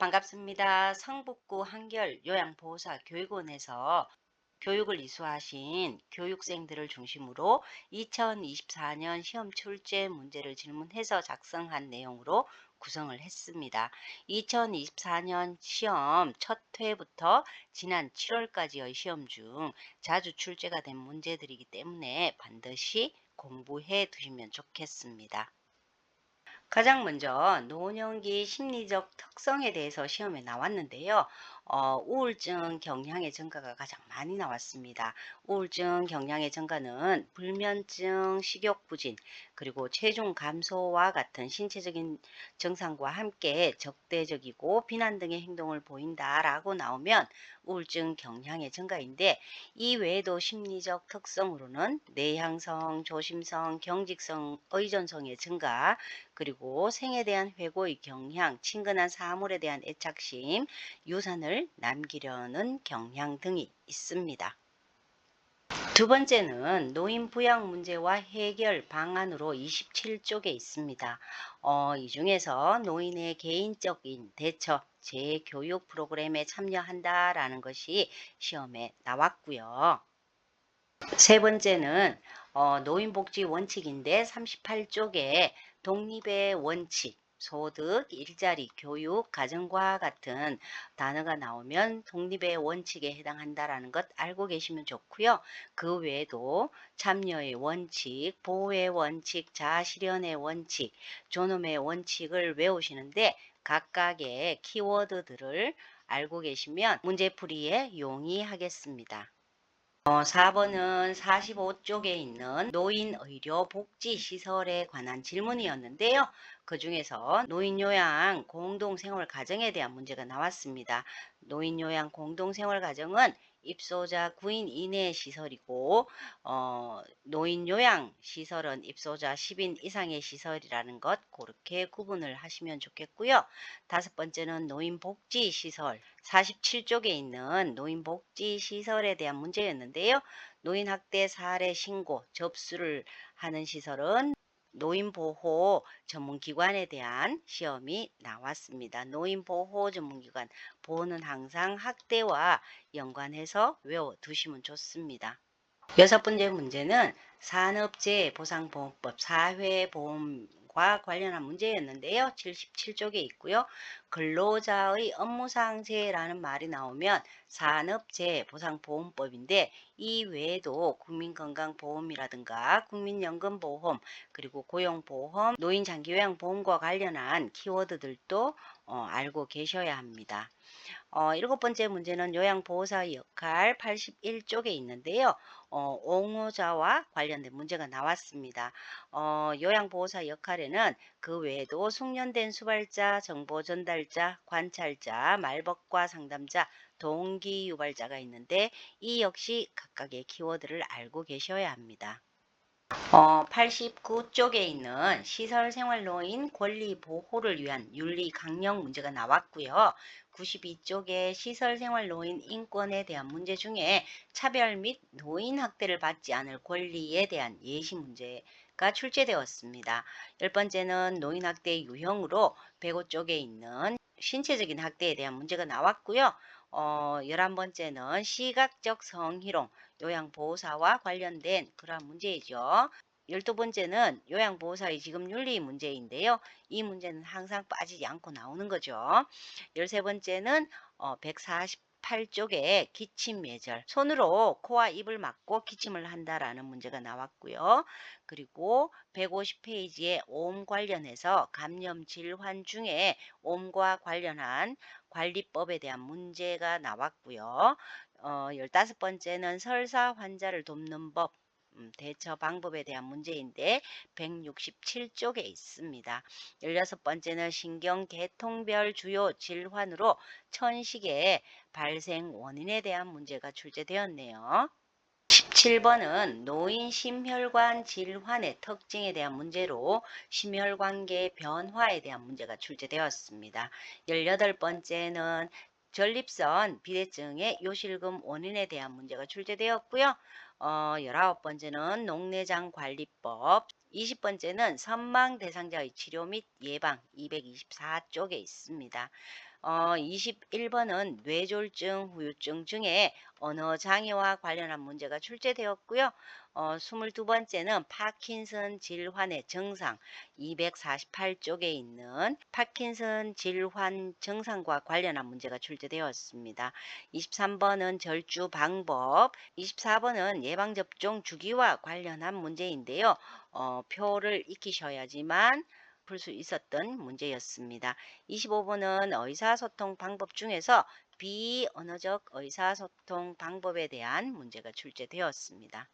반갑습니다. 성북구 한결 요양보호사 교육원에서 교육을 이수하신 교육생들을 중심으로 2024년 시험 출제 문제를 질문해서 작성한 내용으로 구성을 했습니다. 2024년 시험 첫 회부터 지난 7월까지의 시험 중 자주 출제가 된 문제들이기 때문에 반드시 공부해 두시면 좋겠습니다. 가장 먼저 노년기 심리적 특성에 대해서 시험에 나왔는데요. 우울증 경향의 증가가 가장 많이 나왔습니다. 우울증 경향의 증가는 불면증, 식욕부진, 그리고 체중 감소와 같은 신체적인 증상과 함께 적대적이고 비난 등의 행동을 보인다라고 나오면 우울증 경향의 증가인데, 이 외에도 심리적 특성으로는 내향성, 조심성, 경직성, 의존성의 증가, 그리고 생에 대한 회고의 경향, 친근한 사물에 대한 애착심, 유산을 남기려는 경향 등이 있습니다. 두 번째는 노인 부양 문제와 해결 방안으로 27쪽에 있습니다. 이 중에서 노인의 개인적인 대처, 재교육 프로그램에 참여한다라는 것이 시험에 나왔고요. 세 번째는 노인복지 원칙인데 38쪽에 독립의 원칙, 소득, 일자리, 교육, 가정과 같은 단어가 나오면 독립의 원칙에 해당한다라는 것 알고 계시면 좋고요. 그 외에도 참여의 원칙, 보호의 원칙, 자아실현의 원칙, 존엄의 원칙을 외우시는데 각각의 키워드들을 알고 계시면 문제풀이에 용이하겠습니다. 4번은 45쪽에 있는 노인의료복지시설에 관한 질문이었는데요. 그 중에서 노인요양 공동생활가정에 대한 문제가 나왔습니다. 노인요양 공동생활가정은 입소자 9인 이내의 시설이고, 노인요양시설은 입소자 10인 이상의 시설이라는 것 그렇게 구분을 하시면 좋겠고요. 다섯 번째는 노인복지시설, 47쪽에 있는 노인복지시설에 대한 문제였는데요. 노인학대 사례 신고, 접수를 하는 시설은 노인보호 전문기관에 대한 시험이 나왔습니다. 노인보호 전문기관, 보호는 항상 학대와 연관해서 외워두시면 좋습니다. 여섯 번째 문제는 산업재해보상보험법 사회보험과 관련한 문제였는데요. 77쪽에 있고요. 근로자의 업무상재해라는 말이 나오면 산업재해보상보험법인데, 이 외에도 국민건강보험이라든가 국민연금보험, 그리고 고용보험, 노인장기요양보험과 관련한 키워드들도 알고 계셔야 합니다. 일곱 번째 문제는 요양보호사의 역할 81쪽에 있는데요. 옹호자와 관련된 문제가 나왔습니다. 요양보호사 역할에는 그 외에도 숙련된 수발자, 정보 전달자, 관찰자, 말벗과 상담자, 동기 유발자가 있는데, 이 역시 각각의 키워드를 알고 계셔야 합니다. 89쪽에 있는 시설생활노인 권리 보호를 위한 윤리 강령 문제가 나왔고요. 92쪽에 시설생활노인 인권에 대한 문제 중에 차별 및 노인 학대를 받지 않을 권리에 대한 예시 문제가 출제되었습니다. 열 번째는 노인 학대 유형으로 105쪽에 있는 신체적인 학대에 대한 문제가 나왔고요. 11번째는 시각적 성희롱, 요양보호사와 관련된 그러한 문제이죠. 12번째는 요양보호사의 지급윤리 문제인데요. 이 문제는 항상 빠지지 않고 나오는 거죠. 13번째는 148쪽에 기침예절, 손으로 코와 입을 막고 기침을 한다라는 문제가 나왔고요. 그리고 150페이지에 옴 관련해서 감염 질환 중에 옴과 관련한 관리법에 대한 문제가 나왔고요. 15번째는 설사 환자를 돕는 법, 대처 방법에 대한 문제인데 167쪽에 있습니다. 16번째는 신경계통별 주요 질환으로 천식의 발생 원인에 대한 문제가 출제되었네요. 17번은 노인 심혈관 질환의 특징에 대한 문제로 심혈관계 변화에 대한 문제가 출제되었습니다. 18번째는 전립선 비대증의 요실금 원인에 대한 문제가 출제되었고요. 19번째는 녹내장 관리법, 20번째는 선망 대상자의 치료 및 예방 224쪽에 있습니다. 21번은 뇌졸중, 후유증 중에 언어 장애와 관련한 문제가 출제되었고요. 22번째는 파킨슨 질환의 증상 248쪽에 있는 파킨슨 질환 증상과 관련한 문제가 출제되었습니다. 23번은 절주 방법, 24번은 예방접종 주기와 관련한 문제인데요. 표를 익히셔야지만 풀 수 있었던 문제였습니다. 25번은 의사소통 방법 중에서 비언어적 의사소통 방법에 대한 문제가 출제되었습니다.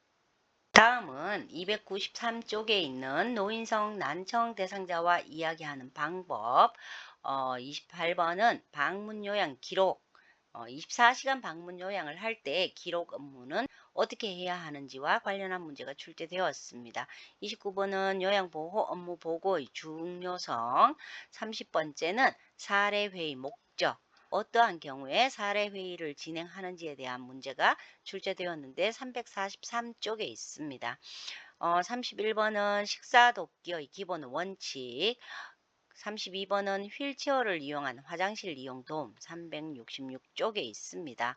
다음은 293쪽에 있는 노인성 난청 대상자와 이야기하는 방법, 28번은 방문 요양 기록, 24시간 방문 요양을 할 때 기록 업무는 어떻게 해야 하는지와 관련한 문제가 출제되었습니다. 29번은 요양보호 업무 보고의 중요성, 30번째는 사례회의 목적, 어떠한 경우에 사례회의를 진행하는지에 대한 문제가 출제되었는데 343쪽에 있습니다. 31번은 식사 돕기의 기본 원칙, 32번은 휠체어를 이용한 화장실 이용 도움 366쪽에 있습니다.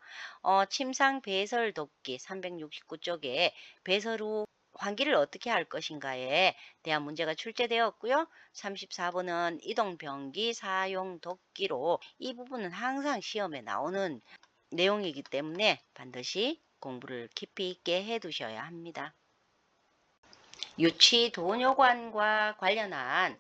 침상 배설 돕기 369쪽에 배설 후 환기를 어떻게 할 것인가에 대한 문제가 출제되었고요. 34번은 이동변기 사용 돕기로 이 부분은 항상 시험에 나오는 내용이기 때문에 반드시 공부를 깊이 있게 해 두셔야 합니다. 유치 도뇨관과 관련한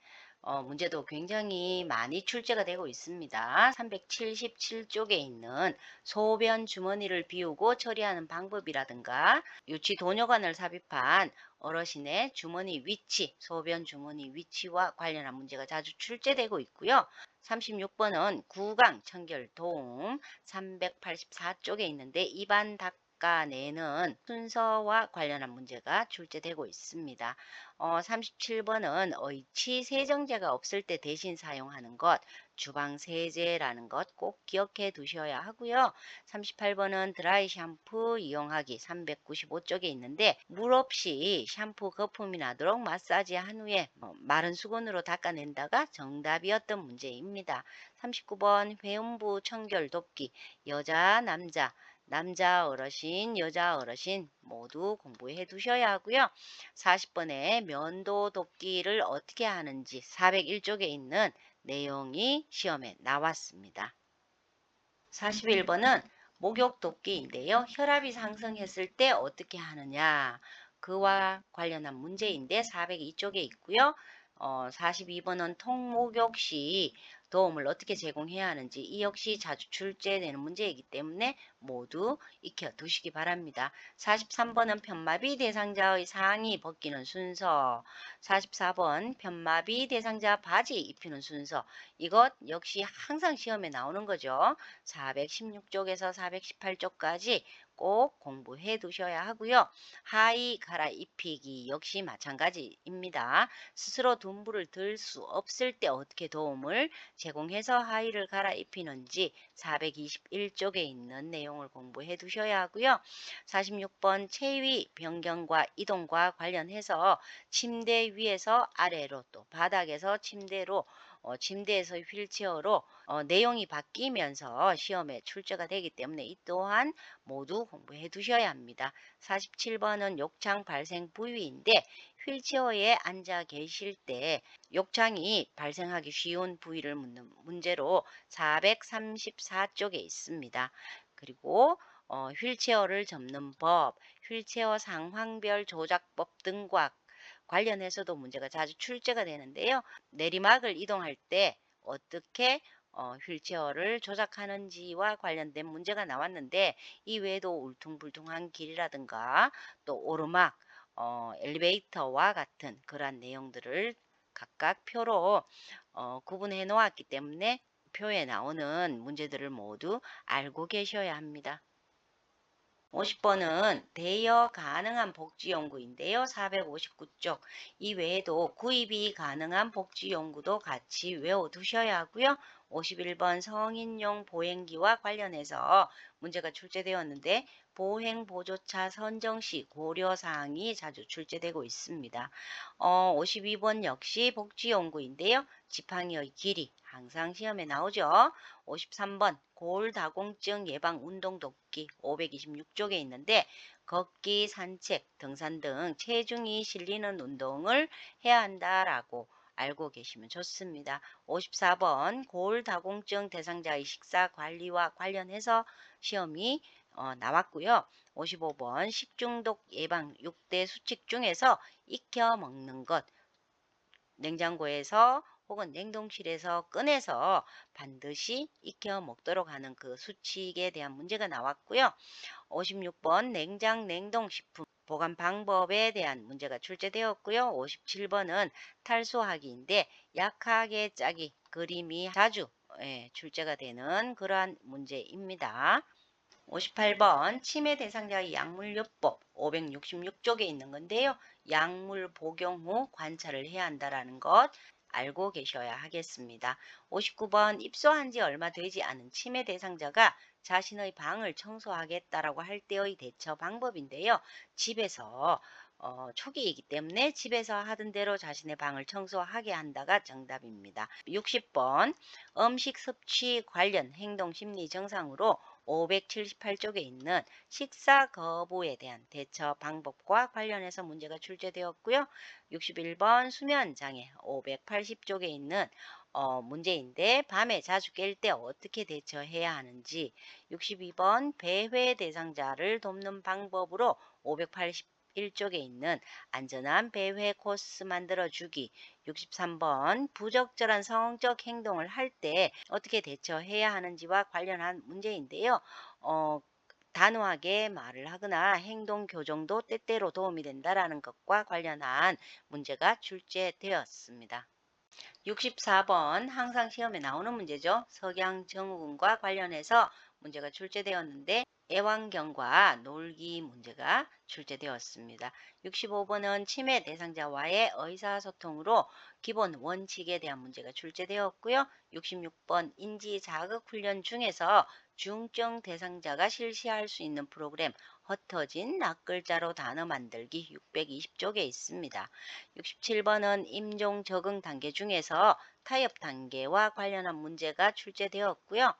문제도 굉장히 많이 출제가 되고 있습니다. 377쪽에 있는 소변 주머니를 비우고 처리하는 방법이라든가 유치 도뇨관을 삽입한 어르신의 주머니 위치, 소변 주머니 위치와 관련한 문제가 자주 출제되고 있고요. 36번은 구강 청결 도움 384쪽에 있는데 입안 닦아내는 순서와 관련한 문제가 출제되고 있습니다. 37번은 의치 세정제가 없을 때 대신 사용하는 것, 주방 세제라는 것 꼭 기억해 두셔야 하고요. 38번은 드라이 샴푸 이용하기 395쪽에 있는데 물 없이 샴푸 거품이 나도록 마사지 한 후에 마른 수건으로 닦아낸다가 정답이었던 문제입니다. 39번 회음부 청결 돕기 여자, 남자 어르신, 여자 어르신 모두 공부해 두셔야 하고요. 40번에 면도 돕기를 어떻게 하는지 401쪽에 있는 내용이 시험에 나왔습니다. 41번은 목욕 돕기인데요. 혈압이 상승했을 때 어떻게 하느냐 그와 관련한 문제인데 402쪽에 있고요. 42번은 통목욕 시 도움을 어떻게 제공해야 하는지 이 역시 자주 출제되는 문제이기 때문에 모두 익혀두시기 바랍니다. 43번은 편마비 대상자의 상의 벗기는 순서, 44번 편마비 대상자 바지 입히는 순서 이것 역시 항상 시험에 나오는 거죠. 416쪽에서 418쪽까지 꼭 공부해 두셔야 하고요. 하의 갈아입히기 역시 마찬가지입니다. 스스로 둔부를 들 수 없을 때 어떻게 도움을 제공해서 하의를 갈아입히는지 421쪽에 있는 내용을 공부해 두셔야 하고요. 46번 체위 변경과 이동과 관련해서 침대 위에서 아래로 또 바닥에서 침대로 침대에서 휠체어로 내용이 바뀌면서 시험에 출제가 되기 때문에 이 또한 모두 공부해 두셔야 합니다. 47번은 욕창 발생 부위인데 휠체어에 앉아 계실 때 욕창이 발생하기 쉬운 부위를 묻는 문제로 434쪽에 있습니다. 그리고 휠체어를 접는 법, 휠체어 상황별 조작법 등과 관련해서도 문제가 자주 출제가 되는데요. 내리막을 이동할 때 어떻게 휠체어를 조작하는지와 관련된 문제가 나왔는데 이 외에도 울퉁불퉁한 길이라든가 또 오르막, 엘리베이터와 같은 그러한 내용들을 각각 표로 구분해 놓았기 때문에 표에 나오는 문제들을 모두 알고 계셔야 합니다. 50번은 대여 가능한 복지연구인데요. 459쪽. 이 외에도 구입이 가능한 복지연구도 같이 외워두셔야 하고요. 51번 성인용 보행기와 관련해서 문제가 출제되었는데 보행보조차 선정 시 고려사항이 자주 출제되고 있습니다. 52번 역시 복지연구인데요. 지팡이의 길이, 항상 시험에 나오죠. 53번 골다공증 예방 운동 돕기 526쪽에 있는데 걷기, 산책, 등산 등 체중이 실리는 운동을 해야 한다라고 알고 계시면 좋습니다. 54번 골다공증 대상자의 식사 관리와 관련해서 시험이 나왔고요. 55번 식중독 예방 6대 수칙 중에서 익혀 먹는 것 냉장고에서 혹은 냉동실에서 꺼내서 반드시 익혀 먹도록 하는 그 수칙에 대한 문제가 나왔고요. 56번 냉장 냉동식품 보관 방법에 대한 문제가 출제되었고요. 57번은 탈수하기인데 약하게 짜기 그림이 자주 출제가 되는 그러한 문제입니다. 58번 치매 대상자의 약물요법 566쪽에 있는 건데요. 약물 복용 후 관찰을 해야 한다는 것 알고 계셔야 하겠습니다. 59번 입소한 지 얼마 되지 않은 치매 대상자가 자신의 방을 청소하겠다라고 할 때의 대처 방법인데요. 집에서 초기이기 때문에 집에서 하던 대로 자신의 방을 청소하게 한다가 정답입니다. 60번 음식 섭취 관련 행동 심리 증상으로 578쪽에 있는 식사 거부에 대한 대처 방법과 관련해서 문제가 출제되었고요. 61번 수면 장애 580쪽에 있는 문제인데 밤에 자주 깰 때 어떻게 대처해야 하는지 62번 배회 대상자를 돕는 방법으로 581쪽에 있는 안전한 배회 코스 만들어주기 63번 부적절한 성적 행동을 할 때 어떻게 대처해야 하는지와 관련한 문제인데요. 단호하게 말을 하거나 행동 교정도 때때로 도움이 된다라는 것과 관련한 문제가 출제되었습니다. 64번 항상 시험에 나오는 문제죠. 석양증후군과 관련해서 문제가 출제되었는데 애완견과 놀기 문제가 출제되었습니다. 65번은 치매 대상자와의 의사소통으로 기본 원칙에 대한 문제가 출제되었고요. 66번 인지자극훈련 중에서 중증 대상자가 실시할 수 있는 프로그램 흩어진 낱글자로 단어 만들기 620쪽에 있습니다. 67번은 임종 적응 단계 중에서 타협 단계와 관련한 문제가 출제되었고요.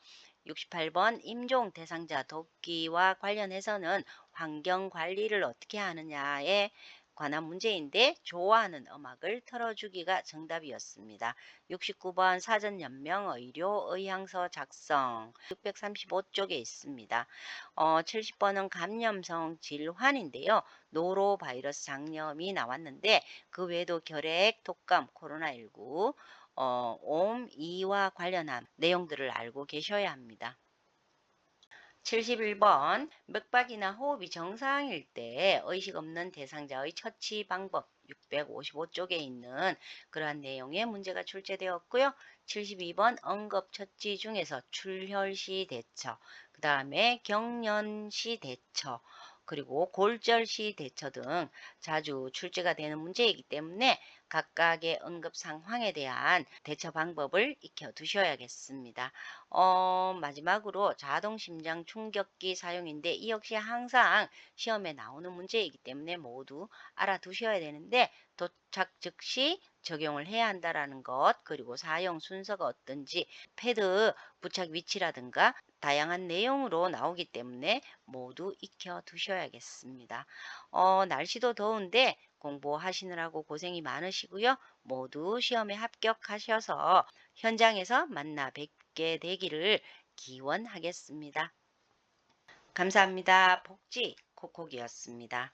68번 임종 대상자 돕기와 관련해서는 환경 관리를 어떻게 하느냐에 관한 문제인데 좋아하는 음악을 틀어주기가 정답이었습니다. 69번 사전 연명 의료 의향서 작성 635쪽에 있습니다. 70번은 감염성 질환인데요. 노로바이러스 장염이 나왔는데 그 외에도 결핵, 독감, 코로나19 옴, 이와 관련한 내용들을 알고 계셔야 합니다. 71번 맥박이나 호흡이 정상일 때 의식 없는 대상자의 처치 방법 655쪽에 있는 그러한 내용의 문제가 출제되었고요. 72번 응급처치 중에서 출혈시 대처, 그 다음에 경련시 대처, 그리고 골절시 대처 등 자주 출제가 되는 문제이기 때문에 각각의 응급 상황에 대한 대처 방법을 익혀 두셔야겠습니다. 마지막으로 자동 심장 충격기 사용인데 이 역시 항상 시험에 나오는 문제이기 때문에 모두 알아두셔야 되는데 도착 즉시 적용을 해야 한다라는 것 그리고 사용 순서가 어떤지 패드 부착 위치라든가 다양한 내용으로 나오기 때문에 모두 익혀 두셔야겠습니다. 날씨도 더운데 공부하시느라고 고생이 많으시고요. 모두 시험에 합격하셔서 현장에서 만나 뵙게 되기를 기원하겠습니다. 감사합니다. 복지 콕콕이었습니다.